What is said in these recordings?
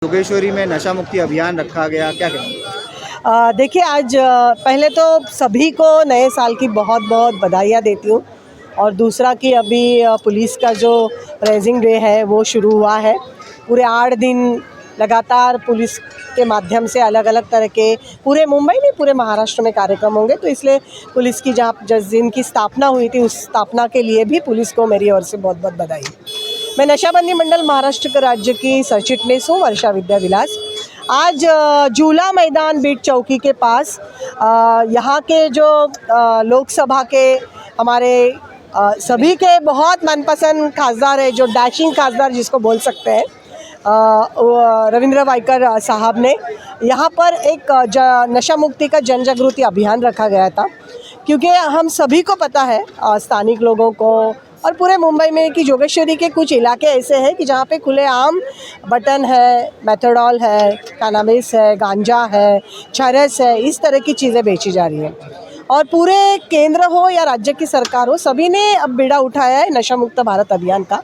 जोगेश्वरी में नशा मुक्ति अभियान रखा गया, क्या कहेंगे? देखिए आज पहले तो सभी को नए साल की बहुत बहुत बधाइयाँ देती हूँ। और दूसरा कि अभी पुलिस का जो रेजिंग डे है वो शुरू हुआ है। पूरे 8 दिन लगातार पुलिस के माध्यम से अलग अलग तरह के पूरे मुंबई नहीं पूरे महाराष्ट्र में कार्यक्रम होंगे। तो इसलिए पुलिस की जहाँ जिस दिन की स्थापना हुई थी उस स्थापना के लिए भी पुलिस को मेरी ओर से बहुत बहुत बधाई। मैं नशाबंदी मंडल महाराष्ट्र के राज्य की सरचिटनीस हूँ, वर्षा विद्याविलास। आज झूला मैदान बीट चौकी के पास यहाँ के जो लोकसभा के हमारे सभी के बहुत मनपसंद खासदार है, जो डैशिंग खासदार जिसको बोल सकते हैं, रविंद्र वाइकर साहब ने यहाँ पर एक नशा मुक्ति का जन जागृति अभियान रखा गया था। क्योंकि हम सभी को पता है, स्थानिक लोगों को और पूरे मुंबई में, कि जोगेश्वरी के कुछ इलाके ऐसे हैं कि जहाँ पे खुलेआम बटन है, मेथाडोल है, कैनाबिस है, गांजा है, चरस है, इस तरह की चीज़ें बेची जा रही हैं। और पूरे केंद्र हो या राज्य की सरकार हो, सभी ने अब बीड़ा उठाया है नशा मुक्त भारत अभियान का।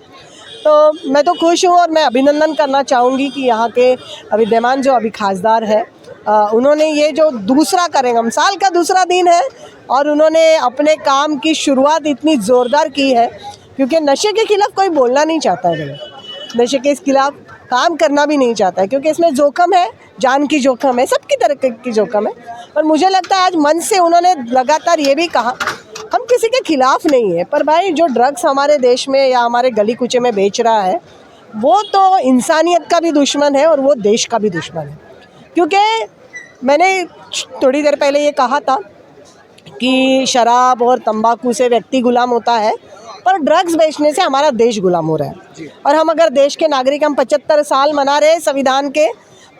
तो मैं तो खुश हूँ और मैं अभिनंदन करना चाहूँगी कि यहाँ के विद्यमान जो अभी खासदार है, उन्होंने ये जो दूसरा करेंगे, साल का दूसरा दिन है और उन्होंने अपने काम की शुरुआत इतनी ज़ोरदार की है। क्योंकि नशे के खिलाफ़ कोई बोलना नहीं चाहता है, नशे के खिलाफ़ काम करना भी नहीं चाहता है, क्योंकि इसमें जोखम है, जान की जोखम है, सबकी तरह की जोखम है। पर मुझे लगता है आज मन से उन्होंने लगातार ये भी कहा, हम किसी के खिलाफ़ नहीं है, पर भाई जो ड्रग्स हमारे देश में या हमारे गली कूचे में बेच रहा है वो तो इंसानियत का भी दुश्मन है और वो देश का भी दुश्मन है। क्योंकि मैंने थोड़ी देर पहले ये कहा था कि शराब और तंबाकू से व्यक्ति गुलाम होता है, पर ड्रग्स बेचने से हमारा देश गुलाम हो रहा है। और हम अगर देश के नागरिक, हम 75 साल मना रहे हैं संविधान के,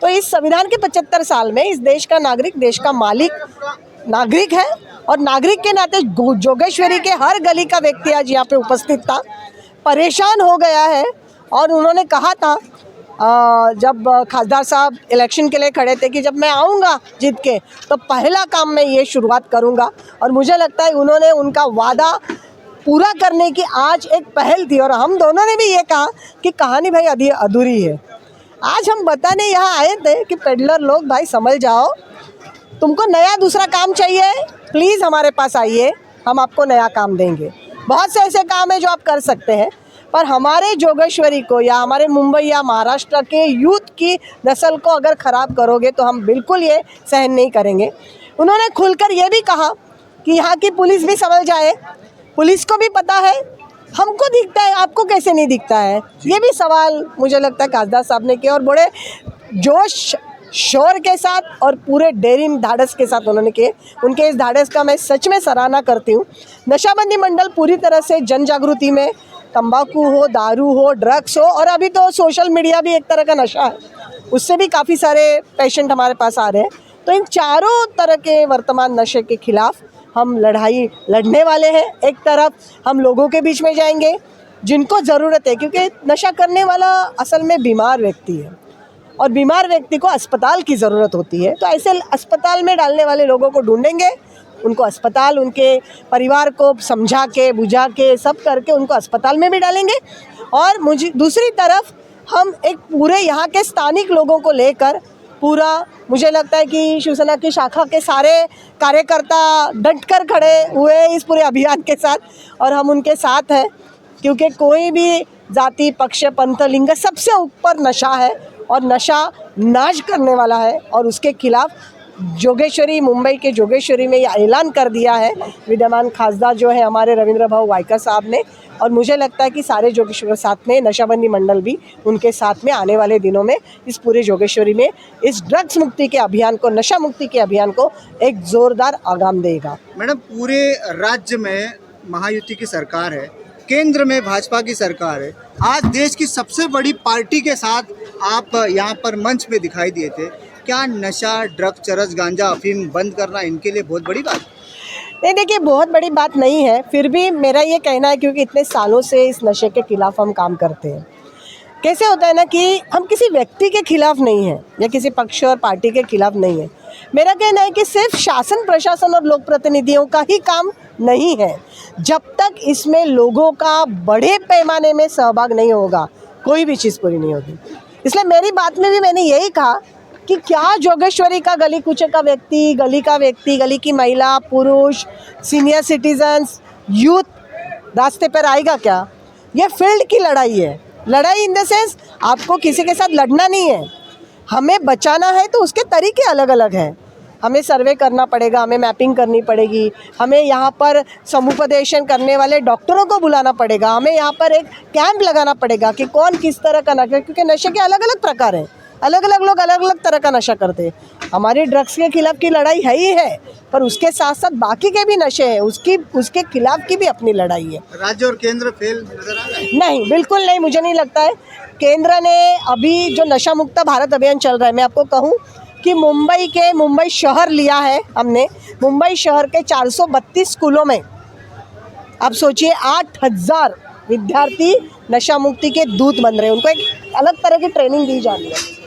तो इस संविधान के 75 साल में इस देश का नागरिक, देश का मालिक नागरिक है। और नागरिक के नाते जोगेश्वरी के हर गली का व्यक्ति आज यहाँ पे उपस्थित था, परेशान हो गया है। और उन्होंने कहा था जब खासदार साहब इलेक्शन के लिए खड़े थे कि जब मैं आऊँगा जीत के तो पहला काम मैं ये शुरुआत करूँगा। और मुझे लगता है उन्होंने उनका वादा पूरा करने की आज एक पहल थी। और हम दोनों ने भी ये कहा कि कहानी भाई अभी अधूरी है। आज हम बताने यहाँ आए थे कि पेडलर लोग भाई समझ जाओ, तुमको नया दूसरा काम चाहिए, प्लीज़ हमारे पास आइए, हम आपको नया काम देंगे। बहुत से ऐसे काम है जो आप कर सकते हैं, पर हमारे जोगेश्वरी को या हमारे मुंबई या महाराष्ट्र के यूथ की नस्ल को अगर ख़राब करोगे तो हम बिल्कुल ये सहन नहीं करेंगे। उन्होंने खुलकर ये भी कहा कि यहाँ की पुलिस भी समझ जाए, पुलिस को भी पता है, हमको दिखता है, आपको कैसे नहीं दिखता है। ये भी सवाल मुझे लगता है खासदार साहब ने किया और बड़े जोश शोर के साथ और पूरे डेरिंग धाड़स के साथ उन्होंने किए। उनके इस धाड़स का मैं सच में सराहना करती हूँ। नशाबंदी मंडल पूरी तरह से जन जागृति में, तंबाकू हो, दारू हो, ड्रग्स हो, और अभी तो सोशल मीडिया भी एक तरह का नशा है, उससे भी काफ़ी सारे पेशेंट हमारे पास आ रहे हैं। तो इन चारों तरह के वर्तमान नशे के खिलाफ़ हम लड़ाई लड़ने वाले हैं। एक तरफ हम लोगों के बीच में जाएंगे जिनको ज़रूरत है, क्योंकि नशा करने वाला असल में बीमार व्यक्ति है और बीमार व्यक्ति को अस्पताल की ज़रूरत होती है। तो ऐसे अस्पताल में डालने वाले लोगों को ढूंढेंगे, उनको अस्पताल, उनके परिवार को समझा के बुझा के सब करके उनको अस्पताल में भी डालेंगे। और दूसरी तरफ हम एक पूरे यहाँ के स्थानिक लोगों को लेकर पूरा, मुझे लगता है कि शिवसेना की शाखा के सारे कार्यकर्ता डट कर खड़े हुए इस पूरे अभियान के साथ, और हम उनके साथ हैं। क्योंकि कोई भी जाति, पक्ष, पंथ, लिंग, सबसे ऊपर नशा है और नशा नाश करने वाला है। और उसके खिलाफ जोगेश्वरी, मुंबई के जोगेश्वरी में यह ऐलान कर दिया है विद्यमान खासदार जो है हमारे रविंद्र भाऊ वाइकर साहब ने। और मुझे लगता है कि सारे जोगेश्वरी साथ में, नशाबंदी मंडल भी उनके साथ में आने वाले दिनों में इस पूरे जोगेश्वरी में इस ड्रग्स मुक्ति के अभियान को, नशा मुक्ति के अभियान को एक ज़ोरदार आगाम देगा। मैडम, पूरे राज्य में महायुति की सरकार है, केंद्र में भाजपा की सरकार है। आज देश की सबसे बड़ी पार्टी के साथ आप यहाँ पर मंच पे दिखाई दिए थे। क्या नशा, ड्रग, चरस, गांजा, अफीम बंद करना इनके लिए बहुत बड़ी बात? नहीं, देखिए बहुत बड़ी बात नहीं है, फिर भी मेरा ये कहना है, क्योंकि इतने सालों से इस नशे के खिलाफ हम काम करते हैं। कैसे होता है ना कि हम किसी व्यक्ति के खिलाफ नहीं हैं या किसी पक्ष और पार्टी के खिलाफ नहीं है। मेरा कहना है कि सिर्फ शासन, प्रशासन और लोक प्रतिनिधियों का ही काम नहीं है। जब तक इसमें लोगों का बड़े पैमाने में सहभाग नहीं होगा, कोई भी चीज़ पूरी नहीं होगी। इसलिए मेरी बात में भी मैंने यही कहा कि क्या जोगेश्वरी का गली कूचे का व्यक्ति, गली की महिला, पुरुष, सीनियर सिटीजन्स, यूथ रास्ते पर आएगा क्या? ये फील्ड की लड़ाई है। लड़ाई इन द सेंस आपको किसी के साथ लड़ना नहीं है, हमें बचाना है, तो उसके तरीके अलग अलग हैं। हमें सर्वे करना पड़ेगा, हमें मैपिंग करनी पड़ेगी, हमें यहाँ पर समुपदेशन करने वाले डॉक्टरों को बुलाना पड़ेगा, हमें यहाँ पर एक कैंप लगाना पड़ेगा कि कौन किस तरह का नशा, क्योंकि नशे के अलग अलग प्रकार हैं, अलग अलग लोग अलग अलग तरह का नशा करते हैं। हमारी ड्रग्स के खिलाफ की लड़ाई है ही है, पर उसके साथ साथ बाकी के भी नशे हैं, उसके खिलाफ की भी अपनी लड़ाई है। राज्य और केंद्र फेल नजर आ रहा है? नहीं, बिल्कुल नहीं, मुझे नहीं लगता है। केंद्र ने अभी जो नशा मुक्त भारत अभियान चल रहा है, मैं आपको कहूँ कि मुंबई शहर लिया है हमने। मुंबई शहर के 432 स्कूलों में आप सोचिए 8000 विद्यार्थी नशा मुक्ति के दूत बन रहे हैं। उनको एक अलग तरह की ट्रेनिंग दी जा रही है।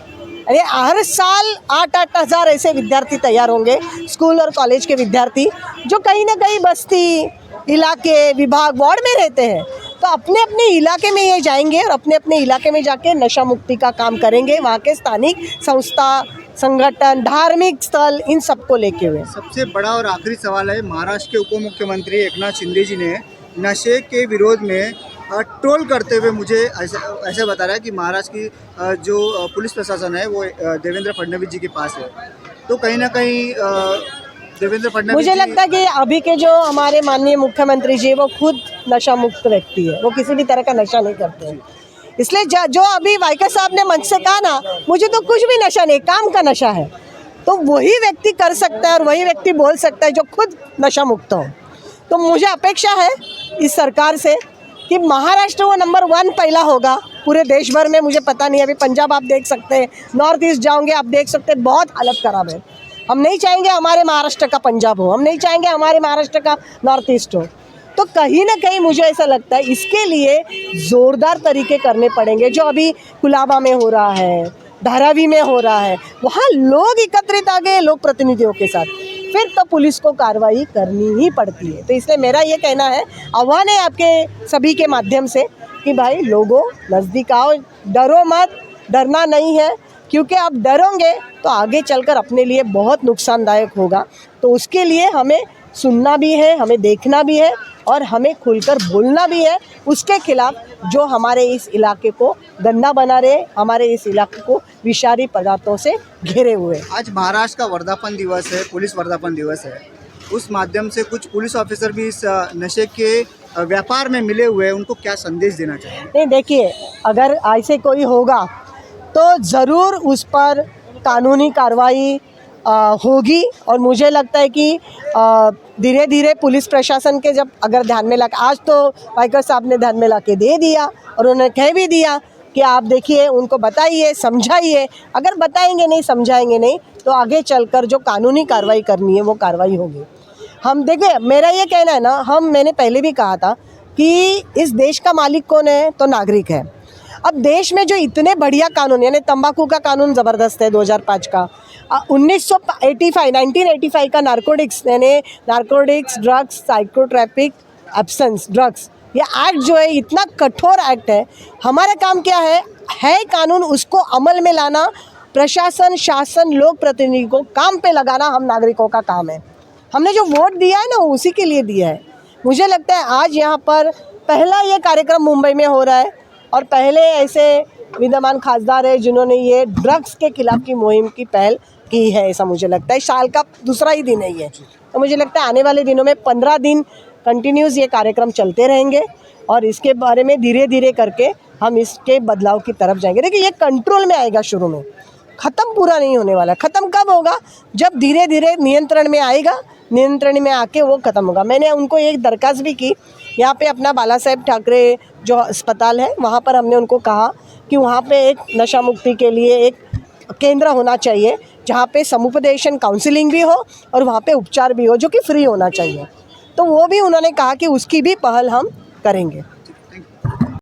अरे हर साल 8-8 हज़ार ऐसे विद्यार्थी तैयार होंगे, स्कूल और कॉलेज के विद्यार्थी, जो कहीं ना कहीं बस्ती इलाके, विभाग, वार्ड में रहते हैं। तो अपने अपने इलाके में ये जाएंगे और अपने अपने इलाके में जाके नशा मुक्ति का काम करेंगे, वहाँ के स्थानिक संस्था, संगठन, धार्मिक स्थल, इन सबको लेके हुए। सबसे बड़ा और आखिरी सवाल है, महाराष्ट्र के उप मुख्यमंत्री एकनाथ शिंदे जी ने नशे के विरोध में ट्रोल करते हुए मुझे ऐसा बता रहा है कि महाराष्ट्र की जो पुलिस प्रशासन है वो देवेंद्र फडणवीस जी के पास है। तो कहीं ना कहीं देवेंद्र फडणवीस, मुझे लगता है कि अभी के जो हमारे माननीय मुख्यमंत्री जी, वो खुद नशा मुक्त व्यक्ति है, वो किसी भी तरह का नशा नहीं करते हैं। इसलिए जो अभी वाइकर साहब ने मंच से कहा ना, मुझे तो कुछ भी नशा नहीं, काम का नशा है, तो वही व्यक्ति कर सकता है और वही व्यक्ति बोल सकता है जो खुद नशा मुक्त हो। तो मुझे अपेक्षा है इस सरकार से कि महाराष्ट्र वो नंबर 1 पहला होगा पूरे देश भर में। मुझे पता नहीं, अभी पंजाब आप देख सकते हैं, नॉर्थ ईस्ट जाओगे आप देख सकते हैं, बहुत हालत ख़राब है। हम नहीं चाहेंगे हमारे महाराष्ट्र का पंजाब हो, हम नहीं चाहेंगे हमारे महाराष्ट्र का नॉर्थ ईस्ट हो। तो कहीं ना कहीं मुझे ऐसा लगता है इसके लिए ज़ोरदार तरीके करने पड़ेंगे। जो अभी कुलाबा में हो रहा है, धारावी में हो रहा है, वहाँ लोग एकत्रित आ गए लोक प्रतिनिधियों के साथ, फिर तो पुलिस को कार्रवाई करनी ही पड़ती है। तो इसलिए मेरा ये कहना है, आह्वान है आपके सभी के माध्यम से कि भाई लोगों नज़दीक आओ, डरो मत, डरना नहीं है, क्योंकि आप डरोगे तो आगे चलकर अपने लिए बहुत नुकसानदायक होगा। तो उसके लिए हमें सुनना भी है, हमें देखना भी है और हमें खुलकर बोलना भी है उसके खिलाफ जो हमारे इस इलाके को गंदा बना रहे, हमारे इस इलाके को विषारी पदार्थों से घेरे हुए। आज महाराष्ट्र का वर्धापन दिवस है, पुलिस वर्धापन दिवस है, उस माध्यम से कुछ पुलिस ऑफिसर भी इस नशे के व्यापार में मिले हुए हैं, उनको क्या संदेश देना चाहिए? नहीं, देखिए, अगर ऐसे कोई होगा तो ज़रूर उस पर कानूनी कार्रवाई होगी। और मुझे लगता है कि धीरे धीरे पुलिस प्रशासन के जब अगर ध्यान में ला, आज तो वाइकर साहब ने ध्यान में ला के दे दिया और उन्होंने कह भी दिया कि आप देखिए, उनको बताइए, समझाइए। अगर बताएंगे नहीं, समझाएंगे नहीं, तो आगे चलकर जो कानूनी कार्रवाई करनी है वो कार्रवाई होगी। हम देखिए, मेरा ये कहना है ना, मैंने पहले भी कहा था कि इस देश का मालिक कौन है? तो नागरिक है। अब देश में जो इतने बढ़िया कानून, यानी तंबाकू का कानून ज़बरदस्त है 2005 का, 1985 का नारकोटिक्स, यानी नारकोटिक्स, ड्रग्स, साइकोट्रैपिक एब्सेंस ड्रग्स, ये एक्ट जो है इतना कठोर एक्ट है। हमारा काम क्या है कानून उसको अमल में लाना, प्रशासन, शासन, लोक प्रतिनिधि को काम पे लगाना हम नागरिकों का काम है। हमने जो वोट दिया है ना, उसी के लिए दिया है। मुझे लगता है आज यहाँ पर पहला ये कार्यक्रम मुंबई में हो रहा है और पहले ऐसे विद्यमान खासदार है जिन्होंने ये ड्रग्स के खिलाफ की मुहिम की पहल की है, ऐसा मुझे लगता है। साल का दूसरा ही दिन है ये, तो मुझे लगता है आने वाले दिनों में 15 दिन कंटिन्यूस ये कार्यक्रम चलते रहेंगे और इसके बारे में धीरे धीरे करके हम इसके बदलाव की तरफ जाएंगे। देखिए, ये कंट्रोल में आएगा, शुरू में ख़त्म पूरा नहीं होने वाला। ख़त्म कब होगा? जब धीरे धीरे नियंत्रण में आएगा, नियंत्रण में आके वो ख़त्म होगा। मैंने उनको एक दरख्वास्त भी की, यहाँ पे अपना बाला साहेब ठाकरे जो अस्पताल है वहाँ पर हमने उनको कहा कि वहाँ पे एक नशा मुक्ति के लिए एक केंद्र होना चाहिए जहाँ पे समुपदेशन काउंसलिंग भी हो और वहाँ पे उपचार भी हो, जो कि फ्री होना चाहिए। तो वो भी उन्होंने कहा कि उसकी भी पहल हम करेंगे।